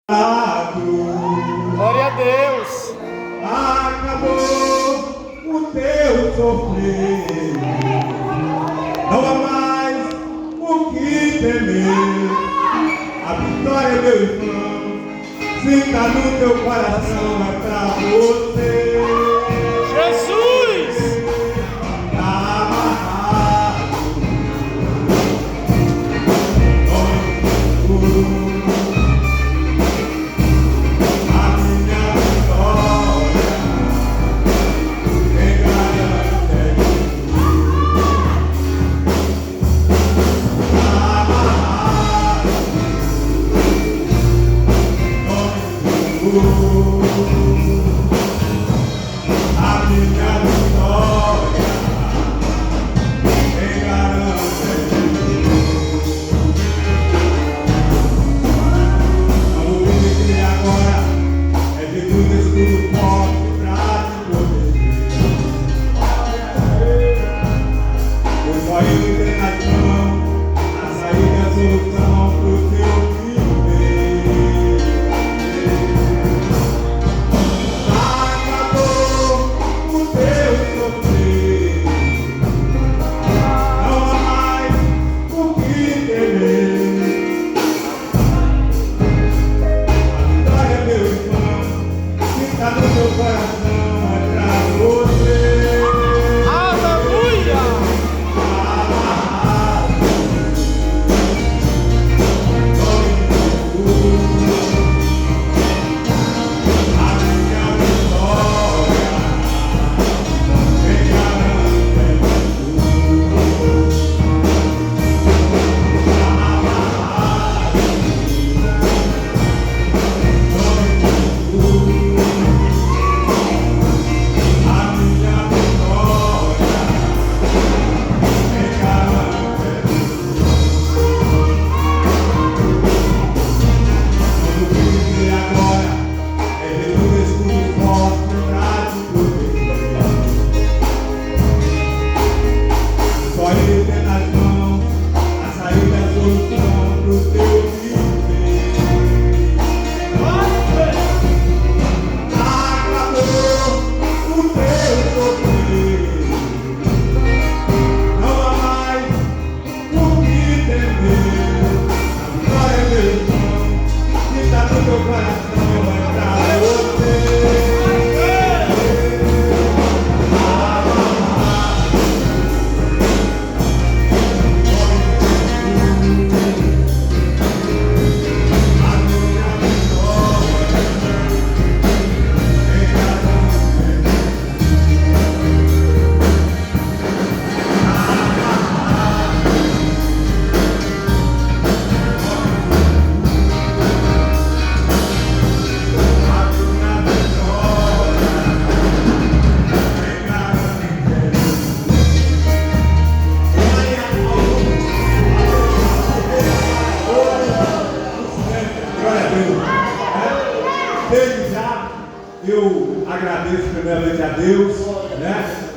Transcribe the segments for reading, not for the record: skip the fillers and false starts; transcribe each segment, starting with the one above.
Glória a Deus. Acabou o teu sofrer, não há mais o que temer. A vitória, meu irmão, sinta no teu coração, é pra você. Jesus! Eu agradeço primeiramente a Deus, né?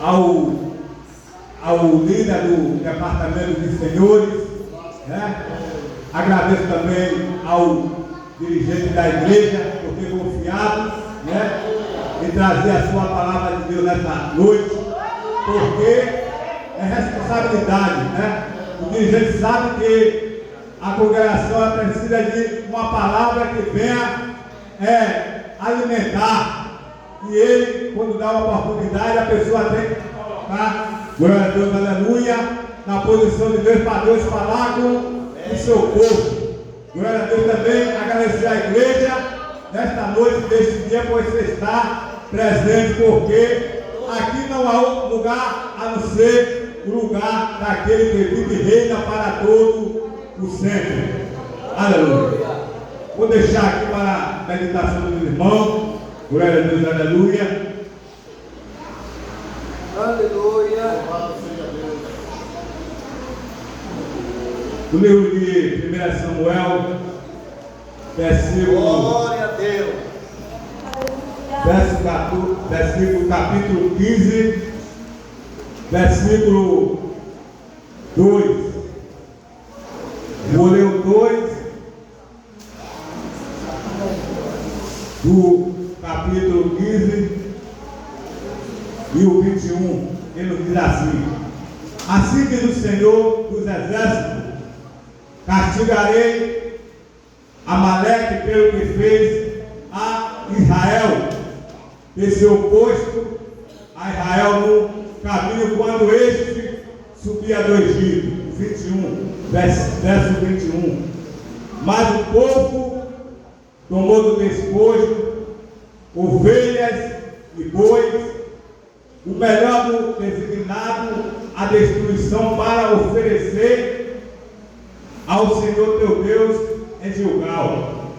ao líder do departamento de senhores, né? Agradeço também ao dirigente da igreja por ter confiado, né? Em trazer a sua palavra de Deus nessa noite, porque é responsabilidade, né? O dirigente sabe que a congregação precisa de uma palavra que venha alimentar, e ele, quando dá uma oportunidade, a pessoa tem que colocar, glória a Deus, aleluia, na posição de Deus, para Deus falar com o seu povo. Glória a Deus também, agradecer à igreja nesta noite, neste dia, por você estar presente, porque aqui não há outro lugar a não ser o lugar daquele que vive e reina para todo o sempre. Aleluia. Vou deixar aqui para a meditação dos irmãos. Glória a Deus, aleluia. Aleluia. O livro de 1 Samuel, Glória a Deus. versículo capítulo 15, versículo 2. Vou ler o 2 do capítulo 15 e o 21, ele diz assim: assim diz o Senhor dos Exércitos, castigarei Amaleque pelo que fez a Israel, ter se oposto a Israel no caminho quando este subia do Egito. 21, verso 21. Mas o povo tomou do despojo ovelhas e bois, o melhor do designado à destruição, para oferecer ao Senhor teu Deus em Gilgal.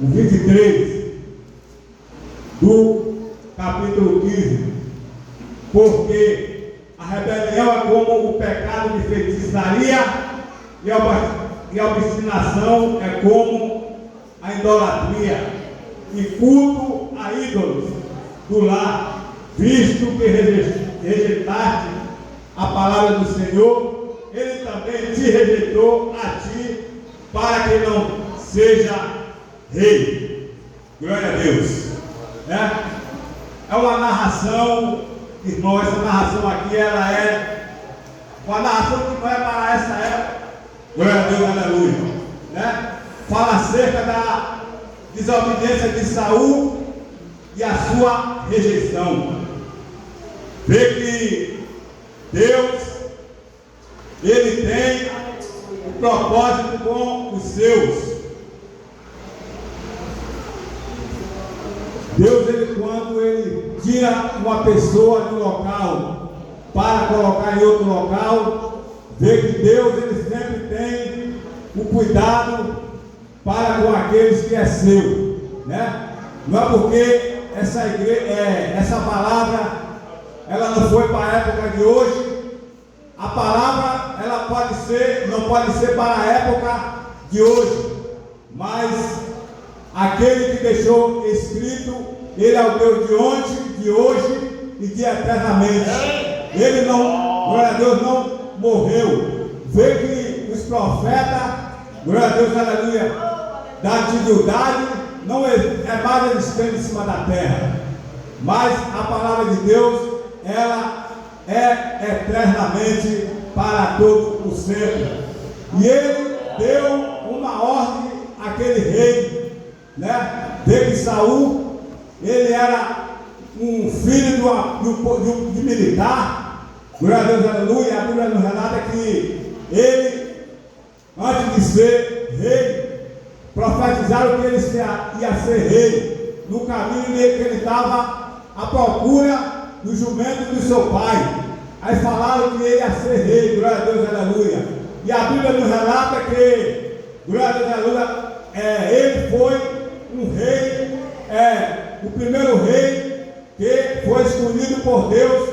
O 23 do capítulo 15. Porque a rebelião é como o pecado de feitiçaria, e a obstinação é como a idolatria e culto a ídolos do lar, visto que rejeitaste a palavra do Senhor, ele também te rejeitou a ti, para que não seja rei. Glória a Deus. É uma narração, irmão, essa narração aqui, ela é uma narração que não é para essa época. Glória a Deus, aleluia. Fala acerca da desobediência de Saul e a sua rejeição. Vê que Deus, ele tem um propósito com os seus. Deus, ele, quando ele tira uma pessoa de um local para colocar em outro local, vê que Deus, ele sempre tem o cuidado para com aqueles que é seu, Não é porque essa palavra, ela não foi para a época de hoje. A palavra, ela não pode ser para a época de hoje, mas aquele que deixou escrito, ele é o Deus de ontem, de hoje e de eternamente. Ele não, glória a Deus, não morreu. Vê que os profetas, glória a Deus, aleluia, da antiguidade, não é mais existente em cima da terra, mas a palavra de Deus, ela é eternamente para todo o sempre. E ele deu uma ordem àquele rei, Vê que Saul, ele era um filho de militar, glória a Deus, aleluia. A Bíblia nos relata que ele, antes de ser rei, profetizaram que ele ia ser rei, no caminho que ele estava à procura do jumento do seu pai. Aí falaram que ele ia ser rei, glória a Deus, aleluia. E a Bíblia nos relata que, glória a Deus, aleluia, ele foi um rei, o primeiro rei que foi escolhido por Deus,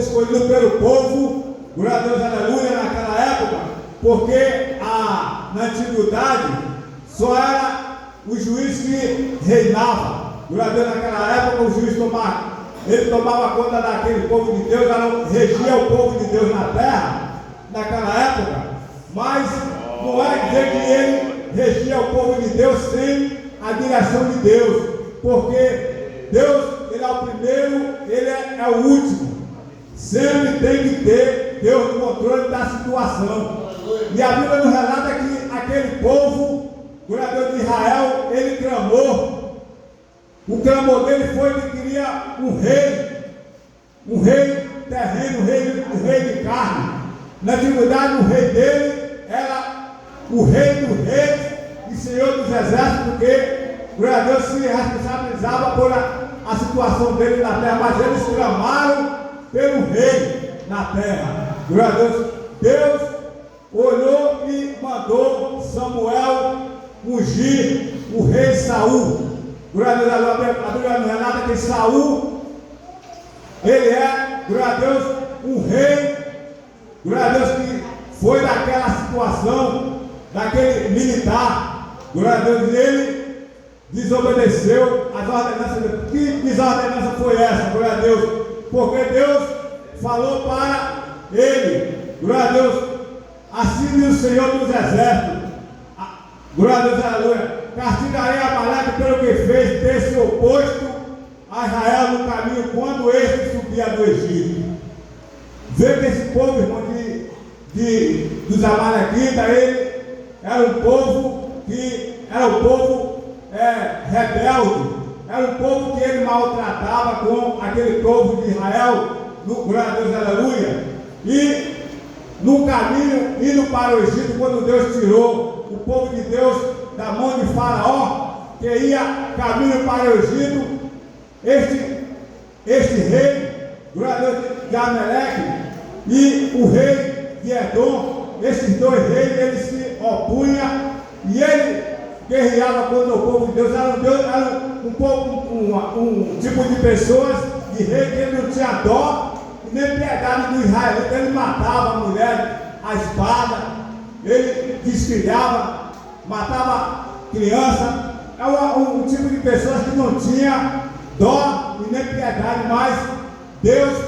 escolhido pelo povo, glória a Deus, aleluia, naquela época, porque na antiguidade só era o juiz que reinava. Glória a Deus, naquela época o juiz tomava conta daquele povo de Deus, regia o povo de Deus na terra, naquela época, mas não é dizer que ele regia o povo de Deus sem a direção de Deus, porque Deus, ele é o primeiro, ele é o último. Sempre tem que ter Deus no controle da situação. E a Bíblia nos relata que aquele povo, glória a Deus, de Israel, ele clamou. O clamor dele foi que queria um rei terreno, um rei de carne. Na antiguidade, o rei dele era o rei dos reis e Senhor dos exércitos, porque, glória a Deus, se responsabilizava por a situação dele na terra, mas eles clamaram pelo rei na terra. Glória a Deus. Deus olhou e mandou Samuel ungir o rei Saul. Glória a Deus, a Bíblia nos relata que Saul, ele é, glória a Deus, um rei, glória a Deus, que foi daquela situação, daquele militar, glória a Deus, e ele desobedeceu as ordenanças dele. Que desordenança foi essa, glória a Deus? Porque Deus falou para ele, glória a Deus, assim diz o Senhor dos exércitos, glória a Deus, aleluia, castigarei Amaleque pelo que fez, ter se oposto a Israel no caminho quando este subia do Egito. Vê que esse povo, irmão, dos Amalequitas, ele era um povo rebelde, era um povo que ele maltratava com aquele povo de Israel, glória a Deus, aleluia. E no caminho, indo para o Egito, quando Deus tirou o povo de Deus da mão de Faraó, que ia caminho para o Egito, este rei, glória a Deus, de Amaleque, e o rei de Edom, esses dois reis, eles se opunham, e ele guerreava contra o povo de Deus. Era um tipo de pessoas, de rei, que ele não tinha dó e nem piedade do israelita. Ele matava a mulher, a espada, ele desfilhava, matava criança. É um tipo de pessoas que não tinha dó e nem piedade, mas Deus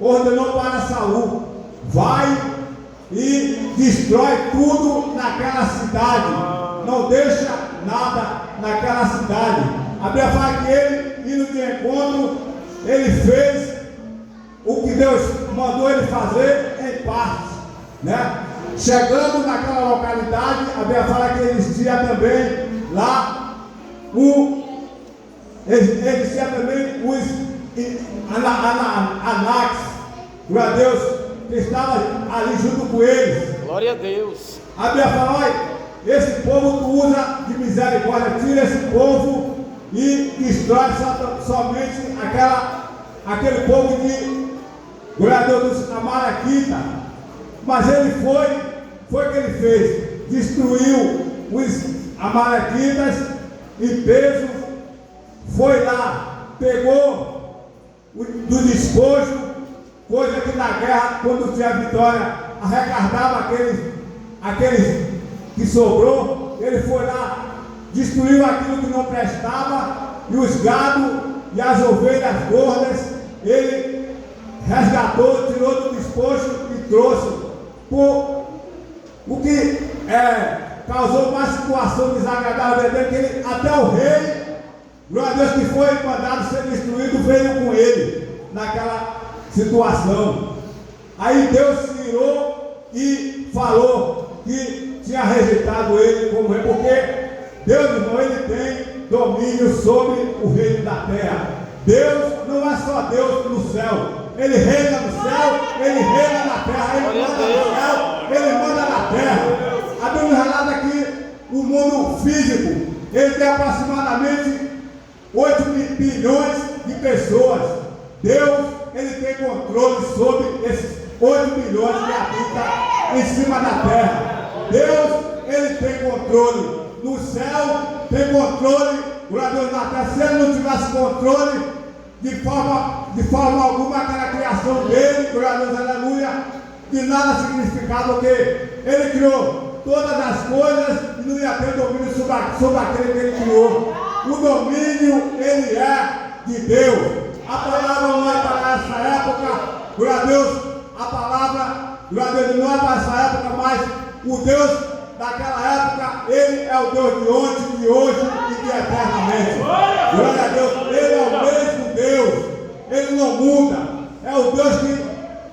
ordenou para Saul: vai e destrói tudo naquela cidade, não deixa nada naquela cidade. A Bíblia fala que ele, indo de encontro, ele fez o que Deus mandou ele fazer em partes, né? Chegando naquela localidade, a Bíblia fala que existia também lá existia também os Anaques, glória a Deus, que estava ali junto com eles. Glória a Deus. A Bíblia fala: olha, esse povo tu usa de misericórdia, tira esse povo e destrói somente aquele povo de, glória a Deus, dos Amalequitas. Mas ele foi o que ele fez: destruiu os Amalequitas em peso, foi lá, pegou do despojo, coisa que na guerra, quando tinha vitória, arrecadava aqueles que sobrou. Ele foi lá, destruiu aquilo que não prestava, e os gados e as ovelhas gordas, ele resgatou, tirou do despojo e trouxe. O que causou uma situação desagradável dele, que ele, até o rei, glória a Deus, que foi mandado ser destruído, veio com ele naquela situação. Aí Deus se irou e falou que tinha rejeitado ele como rei, porque Deus, irmão, ele tem domínio sobre o reino da terra. Deus não é só Deus no céu, ele reina no céu, ele reina na terra, ele manda no céu, ele manda na terra. A Bíblia relata que o mundo físico, ele tem aproximadamente 8 bilhões de pessoas. Deus, ele tem controle sobre esses 8 bilhões que habitam em cima da terra. Deus, ele tem controle no céu, tem controle, glória a Deus, na terra. Se ele não tivesse controle, de forma alguma, aquela criação dele, glória a Deus, aleluia, de nada significava, porque ele criou todas as coisas e não ia ter domínio sobre aquele que ele criou. O domínio, ele é de Deus. A palavra não é para essa época, glória a Deus, a palavra, glória a Deus, não é para essa época, mas o Deus daquela época, ele é o Deus de ontem, de hoje e de eternamente. Glória a Deus, ele é o mesmo Deus, ele não muda, é o Deus que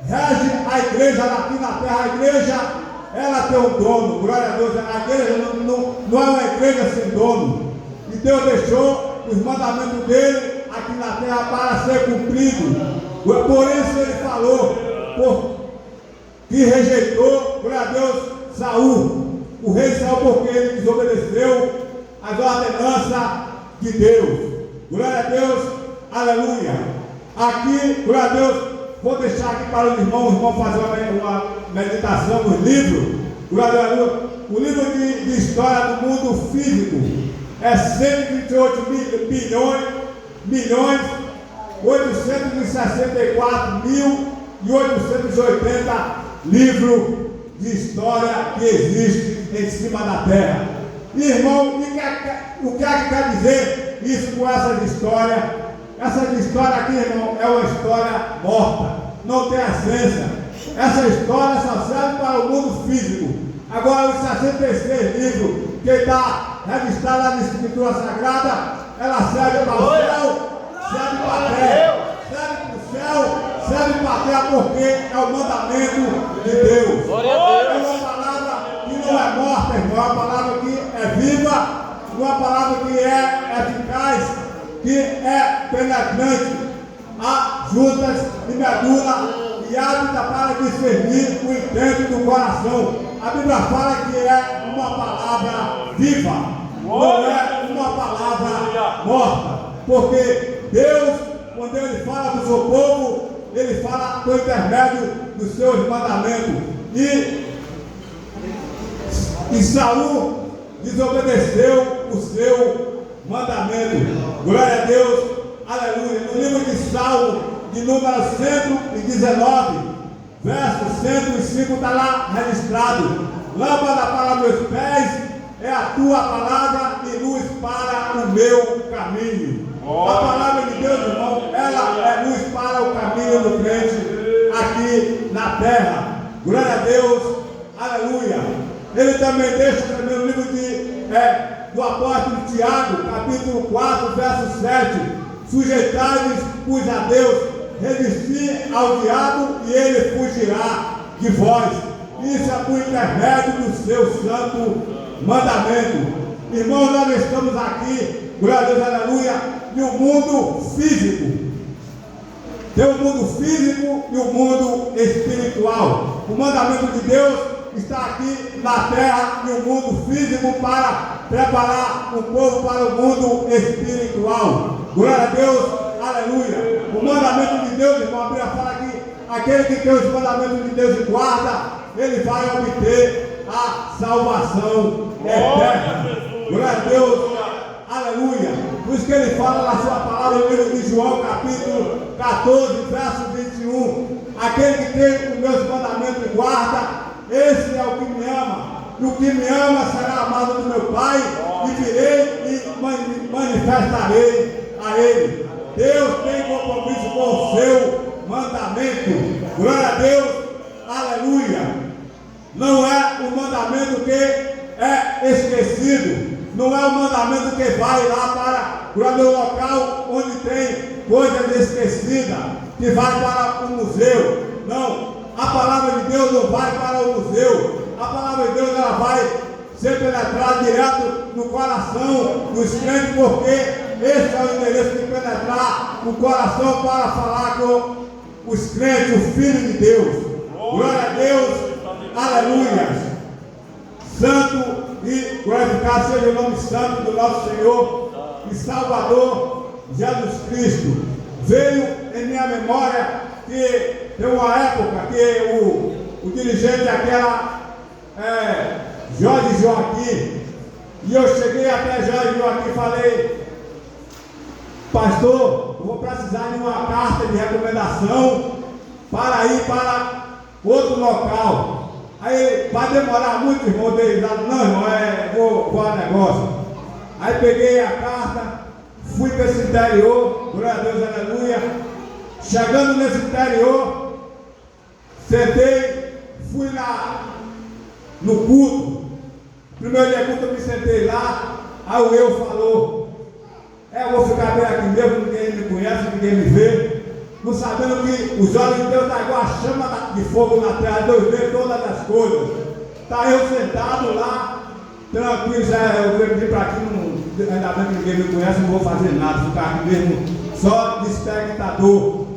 rege a igreja aqui na terra. A igreja, ela tem um dono, glória a Deus. A igreja não é uma igreja sem dono. E Deus deixou os mandamentos dele aqui na terra para ser cumprido. Por isso ele falou, que rejeitou, glória a Deus, Saul, o rei Saul, porque ele desobedeceu as ordenanças de Deus. Glória a Deus, aleluia. Aqui, glória a Deus, vou deixar aqui para os irmãos fazer uma meditação nos livros. Glória a Deus. O livro de história do mundo físico é 128 milhões 864.880 livros de história que existe em cima da terra. Irmão, o que é que quer dizer isso com essas histórias? Essa história aqui, irmão, é uma história morta, não tem essência. Essa história só serve para o mundo físico. Agora, os 66 livros que está registrada na Escritura Sagrada, ela serve para o céu, serve para a terra, serve para o céu, serve para a terra, porque é o mandamento de Deus. É uma palavra que não é morta, irmão, é uma palavra que é viva, uma palavra que é eficaz, que é penetrante, a juntas e medula e hábita para discernir o intento do coração. A Bíblia fala que é uma palavra viva, não é uma palavra morta, porque Deus, quando Ele fala do seu povo, Ele fala por intermédio dos seus mandamentos. E Saul desobedeceu o seu mandamento. Glória a Deus, aleluia. No livro de Salmo, de número 119, verso 105, está lá registrado: lâmpada para meus pés é a tua palavra e luz para o meu caminho. A palavra de Deus, irmão, ela é luz para o caminho do crente aqui na terra. Glória a Deus, aleluia. Ele também deixa também no livro do apóstolo Tiago, capítulo 4, verso 7: sujeitai-vos a Deus, resistir ao diabo e ele fugirá de vós. Isso é por intermédio do seu santo mandamento. Irmãos, nós estamos aqui, glória a Deus, aleluia, em um mundo físico. Tem o mundo físico e o mundo espiritual. O mandamento de Deus está aqui na terra e o mundo físico para preparar o povo para o mundo espiritual. Glória a Deus, aleluia. O mandamento de Deus, irmão, a Bíblia fala que aquele que tem os mandamentos de Deus e guarda, ele vai obter a salvação eterna. Glória a Deus, aleluia. Por isso que ele fala na sua palavra no livro de João, capítulo 14, verso 21. Aquele que tem os meus mandamentos e guarda, esse é o que me ama. E o que me ama será amado do meu Pai, e virei e manifestarei a ele. Deus tem compromisso com o seu mandamento. Glória a Deus, aleluia. Não é o mandamento que é esquecido. Não é o mandamento que vai lá para o local onde tem coisas esquecidas, que vai para o museu. Não. A palavra de Deus não vai para o museu. A palavra de Deus ela vai ser penetrada direto no coração dos crentes, porque esse é o endereço de penetrar o coração para falar com os crentes, o Filho de Deus. Glória a Deus, aleluia. Santo e glorificado seja o nome santo do nosso Senhor e Salvador Jesus Cristo. Veio em minha memória que tem uma época que o dirigente daquela Jorge Joaquim, e eu cheguei até Jorge Joaquim e falei: pastor, eu vou precisar de uma carta de recomendação para ir para outro local. Aí vai demorar muito, irmão, dele. Não, irmão, vou a negócio. Aí peguei a carta, fui para esse interior, glória a Deus, aleluia. Chegando nesse interior, sentei, fui lá no culto. Primeiro dia culto eu me sentei lá, aí o eu falou: eu vou ficar bem aqui mesmo, ninguém me conhece, ninguém me vê. Não sabendo que os olhos de Deus estão igual a chama de fogo na terra, Deus vê todas as coisas. Está eu sentado lá, tranquilo, eu vim para aqui, ainda bem que ninguém me conhece, não vou fazer nada, ficar aqui mesmo só de espectador.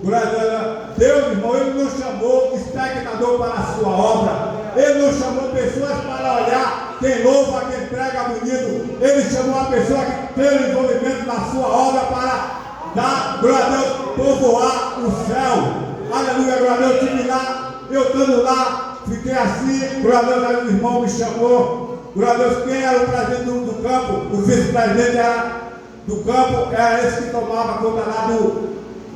Deus, irmão, Ele nos chamou espectador para a sua obra. Ele nos chamou pessoas para olhar quem louva, quem prega bonito. Ele chamou a pessoa que tem envolvimento na sua obra para dar, glória a Deus, povoar o céu. Aleluia, glória a Deus. Eu estive lá, eu estando lá, fiquei assim, glória a Deus, aí o irmão me chamou. Glória a Deus, quem era o presidente do campo, o vice-presidente do campo, era esse que tomava conta lá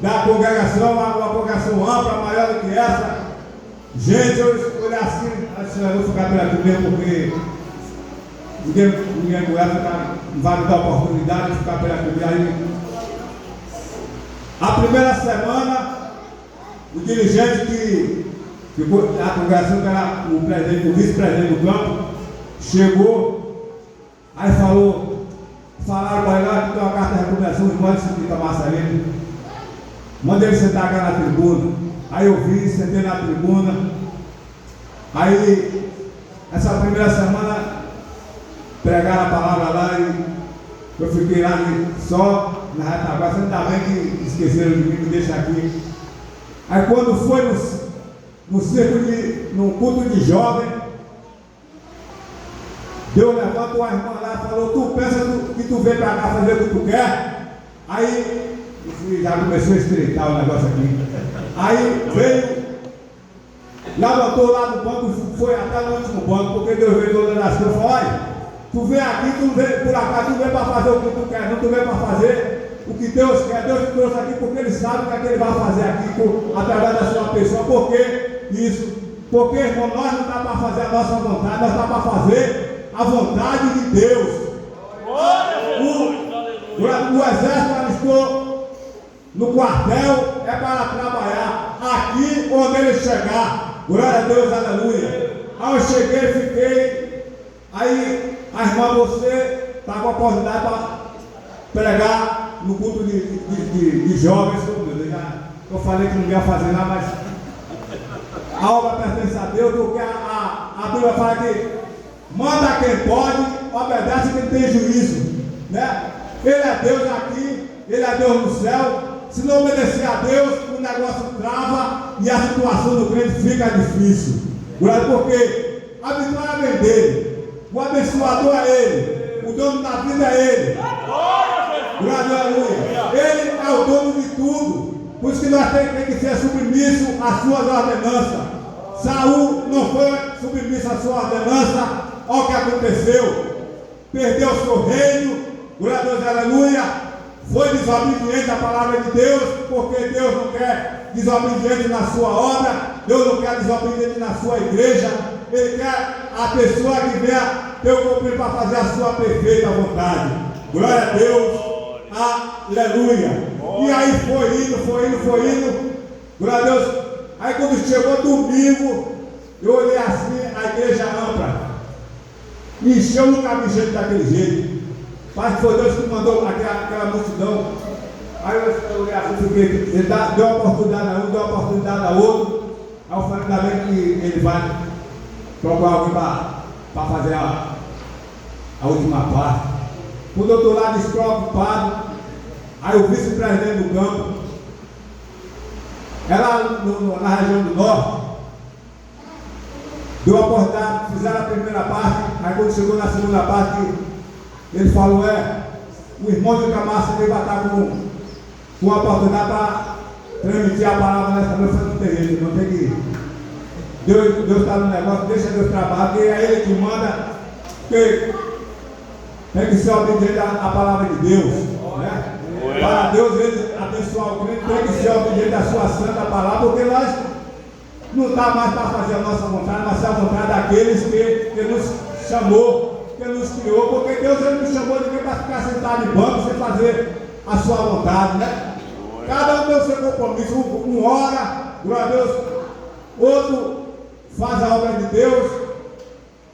da congregação, uma congregação ampla, maior do que essa. Gente, eu escolhi assim, eu vou ficar por aqui mesmo, porque ninguém conhece, não vai me dar oportunidade de ficar por aqui. Aí, a primeira semana, o dirigente a congregação, que era o vice-presidente do campo, chegou. Aí falaram para ele lá que tem uma carta de recomendação, os irmãos de Camaçarina. Manda ele sentar aqui na tribuna. Aí eu vim, sentei na tribuna. Aí, essa primeira semana, pregaram a palavra lá e eu fiquei lá só na retaguarda. Ainda bem que esqueceram de mim, me deixa aqui. Aí quando foi no culto de jovem, Deus levantou a irmã lá e falou: tu pensa que tu veio para cá fazer o que tu quer? Aí já começou a estreitar o negócio aqui. Aí veio, levantou lá do banco, foi até no último banco, porque Deus veio olhando as coisas e falou: olha, tu vem aqui, tu vem por acaso, tu vem para fazer o que tu quer, não tu vem para fazer o que Deus quer. Deus te trouxe aqui porque Ele sabe o que é que Ele vai fazer aqui através da sua pessoa. Por que isso? Porque, irmão, nós não estamos para fazer a nossa vontade, nós estamos para fazer a vontade de Deus. O exército alistou no quartel, é para trabalhar aqui onde ele chegar. Glória a Deus, aleluia. Aí eu cheguei, fiquei. Aí a irmã, você está com a oportunidade para pregar no culto de jovens. Eu falei que não ia fazer nada, mas a obra pertence a Deus, porque a Bíblia fala que manda quem pode, obedece quem tem juízo, né? Ele é Deus aqui, Ele é Deus no céu. Se não obedecer a Deus, o negócio trava e a situação do crente fica difícil. Porque a vitória vem dele, o abençoador é Ele, o dono da vida é Ele. Glória a Deus. Ele é o dono de tudo. Por isso que nós temos que ser submissos às suas ordenanças. Saul não foi submisso à sua ordenança. Olha o que aconteceu. Perdeu o seu reino. Glória a Deus, aleluia. Foi desobediente à palavra de Deus, porque Deus não quer desobediente na sua obra, Deus não quer desobediente na sua igreja. Ele quer a pessoa que venha ter o cumprir para fazer a sua perfeita vontade. Glória a Deus, aleluia. E aí foi indo, glória a Deus. Aí quando chegou domingo, eu olhei assim, a igreja ampla, me encheu, nunca vi gente daquele jeito. Mas foi Deus que mandou aquela multidão. Aí eu olhei assim, ele deu uma oportunidade a um, deu uma oportunidade a outro. Aí eu falei, ainda bem que ele vai procurar alguém para fazer a última parte. Quando eu estou lá despreocupado, aí o vice-presidente do campo, ela na região do norte, deu a oportunidade, fizeram a primeira parte, aí quando chegou na segunda parte, ele falou, o irmão de Camaço vai estar com a oportunidade para transmitir a palavra nessa noite. Não tem jeito, não tem que ir. Deus está no negócio, deixa Deus trabalhar, porque é Ele que manda, porque tem que ser obediente à palavra de Deus. Né? Para Deus, Ele abençoar o crente, tem que ser obediente à sua santa palavra, porque nós não está mais para fazer a nossa vontade, mas a vontade daqueles que nos chamou, que nos criou, porque Deus ele não chamou ninguém para ficar sentado em banco sem fazer a sua vontade, né? Cada um tem o seu compromisso, um ora, glória a Deus, outro faz a obra de Deus,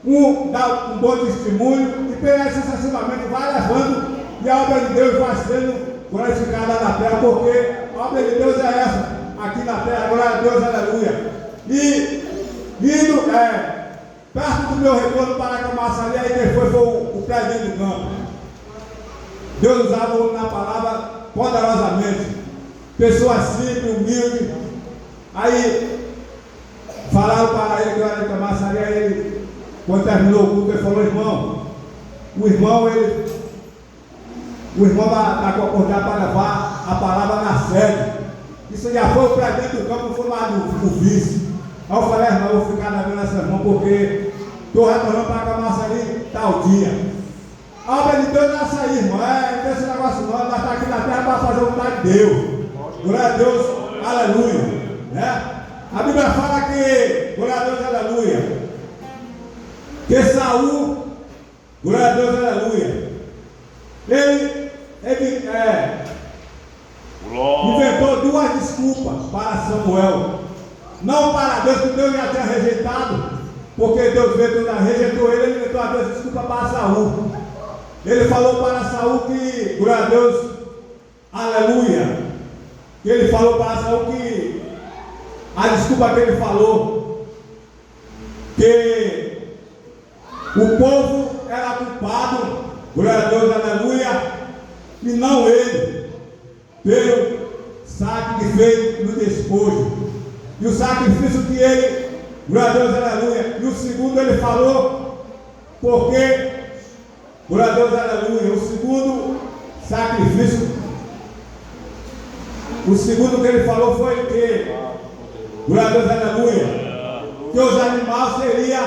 um dá um bom testemunho, e pela sucessivamente vai levando, e a obra de Deus vai sendo glorificada na terra, porque a obra de Deus é essa, aqui na terra, glória a Deus, aleluia. E indo, perto do meu retorno para Camaço ali, aí quem foi o presidente do campo. Deus usava o homem na palavra poderosamente. Pessoa simples, humilde. Aí falaram para ele que era de Camaço ali, aí ele, quando terminou o culto, ele falou, irmão, o irmão vai estar com a oportunidade para levar a palavra na sede. Isso já foi o presidente do campo, não foi mais o vice. Aí eu falei, irmão, eu vou ficar devendo essa irmã, porque estou retornando para Camaço ali tal dia. A obra de Deus não é essa aí, irmão. Não tem esse negócio não. Nós estamos aqui na terra para fazer a vontade de Deus. Glória a Deus, aleluia. Né? A Bíblia fala que, glória a Deus, aleluia, que Saul, glória a Deus, aleluia, ele inventou duas desculpas para Samuel. Não para Deus, que Deus já tinha rejeitado, porque Deus rejeitou ele inventou as duas desculpas para Saul. Ele falou para Saul que, glória a Deus, aleluia, que ele falou para Saul que, a desculpa que ele falou, que o povo era culpado, glória a Deus, aleluia, e não ele, pelo sacrifício que fez no despojo, e o sacrifício que ele, glória a Deus, aleluia, e o segundo ele falou, porque, glória a Deus, aleluia, o segundo sacrifício, o segundo que ele falou foi que, glória a Deus, aleluia, que os animais seriam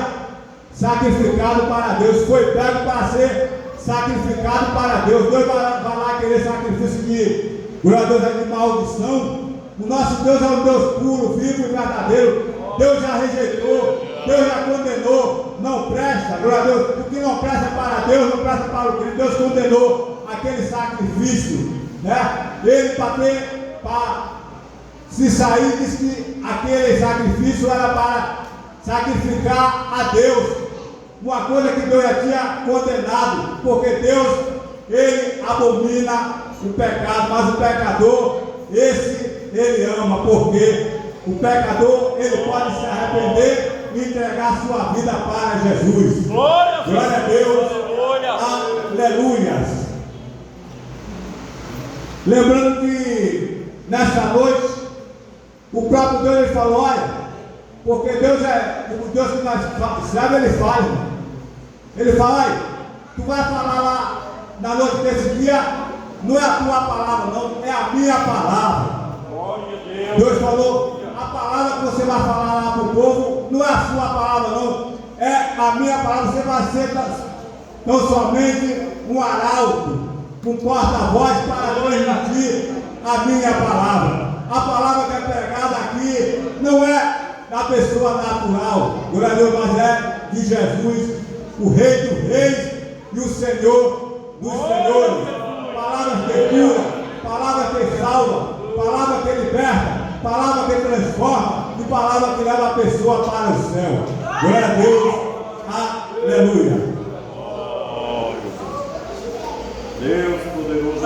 sacrificados para Deus, foi pego para ser sacrificado para Deus. Deus vai lá querer sacrifício de, glória a Deus, é de maldição. O nosso Deus é um Deus puro, vivo e verdadeiro. Deus já rejeitou, Deus já condenou, não presta, glória a Deus, o que não presta para Deus, não presta para o Cristo. Deus condenou aquele sacrifício, né? Ele para se sair, disse que aquele sacrifício era para sacrificar a Deus, uma coisa que Deus já tinha condenado, porque Deus, ele abomina o pecado, mas o pecador, esse ele ama, porque o pecador, ele pode se arrepender e entregar sua vida para Jesus. Glória a Deus, aleluia. Lembrando que nessa noite, o próprio Deus ele falou, olha, porque Deus é o Deus que nós serve, ele fala, irmão. Ele fala, olha, tu vai falar lá na noite desse dia, não é a tua palavra não, é a minha palavra. Deus falou, a palavra que você vai falar lá para o povo, não é a sua palavra não, é a minha palavra. Você vai ser tão somente um arauto, um porta-voz para transmitir a minha palavra. A palavra que é pregada aqui não é da pessoa natural, glória a Deus, mas é de Jesus, o Rei dos Reis e o Senhor dos Senhores. Palavras que cura, palavra que salva, palavra que liberta, palavra que transforma e palavra que leva a pessoa para o céu. Glória a Deus, aleluia. Deus poderoso.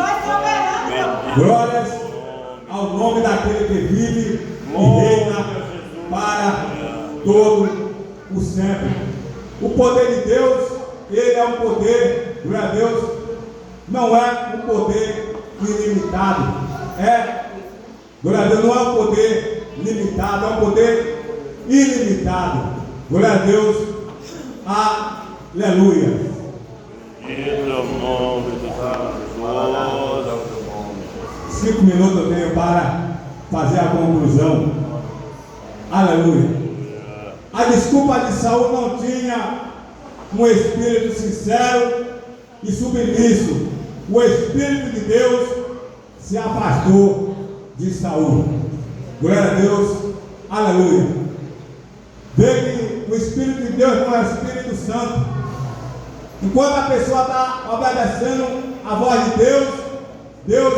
Glórias ao nome daquele que vive e reina para todo o sempre. O poder de Deus, ele é um poder, glória a Deus, não é um poder ilimitado. Glória a Deus, não é um poder limitado, é um poder ilimitado. Glória a Deus, aleluia. Em nome do Senhor. 5 minutos eu tenho para fazer a conclusão. Aleluia. A desculpa de Saul não tinha um espírito sincero e submisso. O Espírito de Deus se afastou de Saul. Glória a Deus. Aleluia. Vê que o Espírito de Deus não é o Espírito Santo. Enquanto a pessoa está obedecendo a voz de Deus, Deus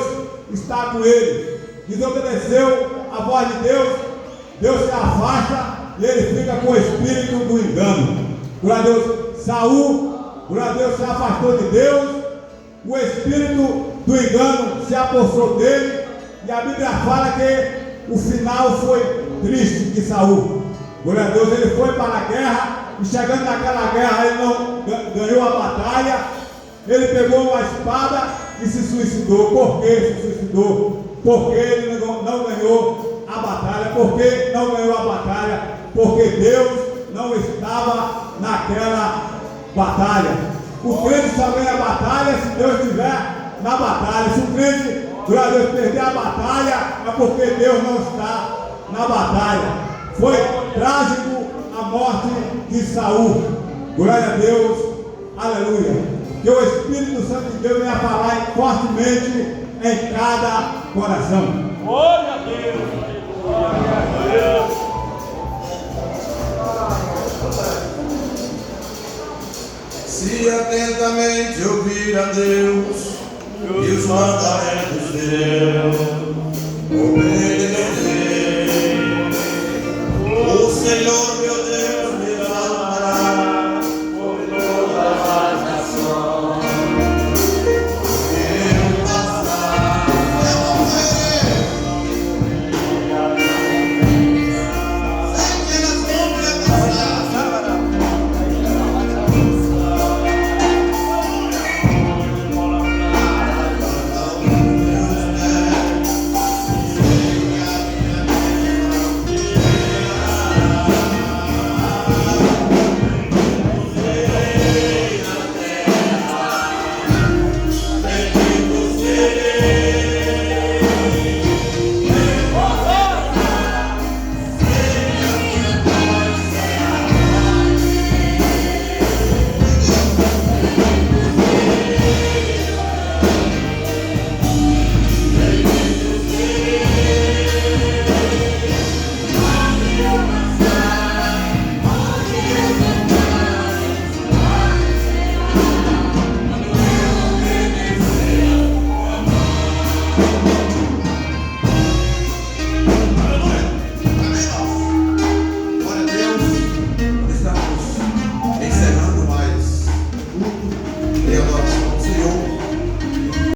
está com ele. Desobedeceu a voz de Deus, Deus se afasta e ele fica com o espírito do engano. Glória a Deus. Saul, glória a Deus, se afastou de Deus, o espírito do engano se apossou dele, e a Bíblia fala que o final foi triste de Saul. Glória a Deus, ele foi para a guerra, e chegando naquela guerra ele não ganhou a batalha, ele pegou uma espada e se suicidou. Por que se suicidou? Porque ele não ganhou a batalha. Por que não ganhou a batalha? Porque Deus não estava naquela batalha. O crente só ganha a batalha se Deus estiver na batalha. Se o crente, glória a Deus, perder a batalha, é porque Deus não está na batalha. Foi trágico a morte de Saul. Glória a Deus, aleluia. Que o Espírito Santo de Deus venha falar fortemente em cada coração. Glória a Deus. Glória a Deus. Se atentamente ouvir a Deus e os mandamentos dele,